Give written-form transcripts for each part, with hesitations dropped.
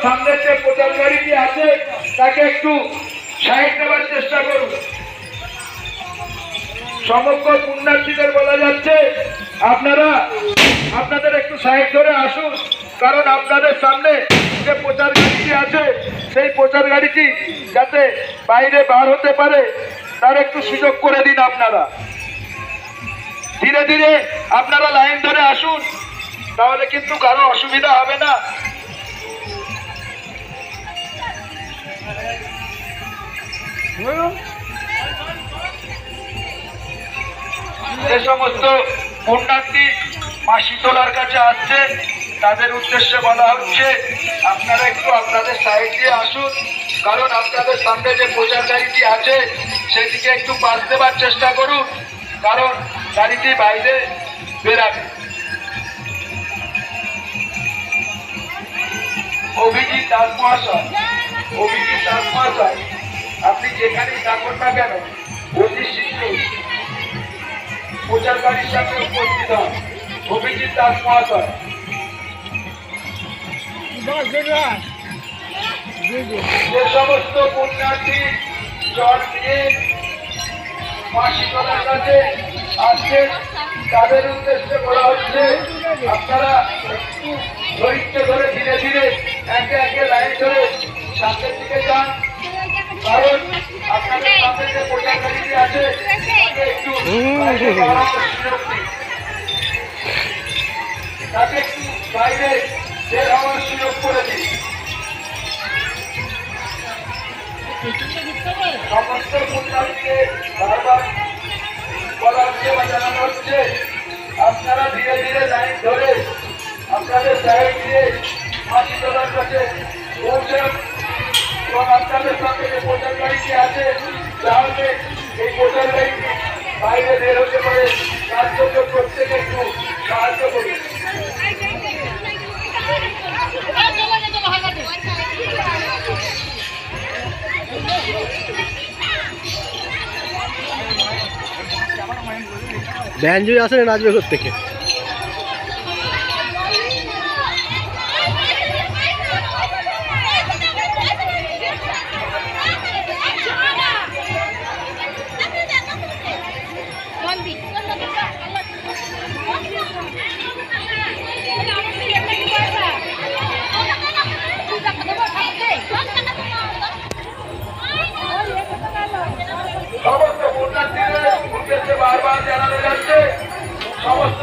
সামনের যে প্রচার গাড়িটি আছে তাকে একটু সাইড দেওয়ার চেষ্টা করুন। সমগ্র পুণ্যার্থীদের বলা যাচ্ছে আপনারা আপনাদের একটু সাইড ধরে আসুন, কারণ আপনাদের সামনে যে প্রচার গাড়িটি আছে সেই প্রচার গাড়িটি যাতে বাইরে বার হতে পারে তার একটু সুযোগ করে দিন। আপনারা ধীরে ধীরে আপনারা লাইন ধরে আসুন, তাহলে কিন্তু কারো অসুবিধা হবে না। যে সমস্ত পুণ্যার্থী মা শীতলার কাছে আসছে তাদের উদ্দেশ্যে বলা হচ্ছে আপনারা একটু আপনাদের সাইড দিয়ে আসুন, কারণ আপনাদের সামনে যে প্রচার গাড়িটি আছে সেটিকে একটু পাশ দেবার চেষ্টা করুন, কারণ গাড়িটি বাইরে বেরাবে। অভিজিৎ দাস মহাশয়, অভিজিৎ দাস মহাশয়, আপনি যেখানেই থাকুন না কেন অতি শীঘ্রই প্রচার গাড়ির সাথে উপস্থিত হন। অভিজিৎ দাস মহাশয়। যে সমস্ত পুণ্যার্থী জল নিয়ে মা শীতলার কাছে আসছেন তাদের উদ্দেশ্যে বলা হচ্ছে আপনারা একটু ধৈর্য ধরে ধীরে ধীরে একে একে লাইন ধরে সামনের দিকে যান, কারণ আপনাদের সামনে যে প্রচার গাড়িটি আছে তাকে একটু তাকে একটু বাইরে বের হওয়ার সুযোগ করে দিন। সমস্ত পুণ্যার্থীকে বারবার বলা হচ্ছে বা জানানো হচ্ছে আপনারা ধীরে ধীরে লাইন ধরে আপনাদের সাইড দিয়ে মা শীতলার কাছে পৌঁছান এবং আপনাদের সামনে যে প্রচার গাড়িটি আছে তাহলে এই প্রচার গাড়িটি বাইরে বের হতে পারে তার জন্য প্রত্যেকে একটু সাহায্য করুন। ব্যাঞ্জুই আসলে নাচবে থেকে সমস্ত পুণ্যার্থীদের উদ্দেশ্যে বারবার জানানো যাচ্ছে সমস্ত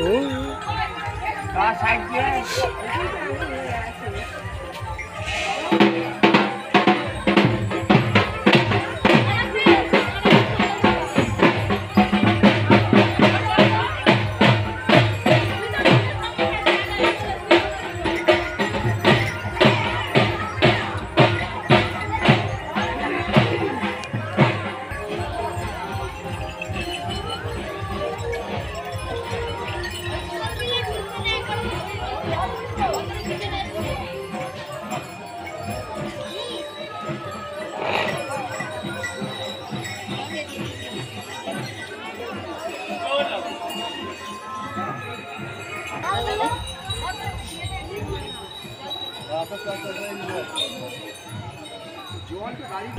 জল তো গাড়ি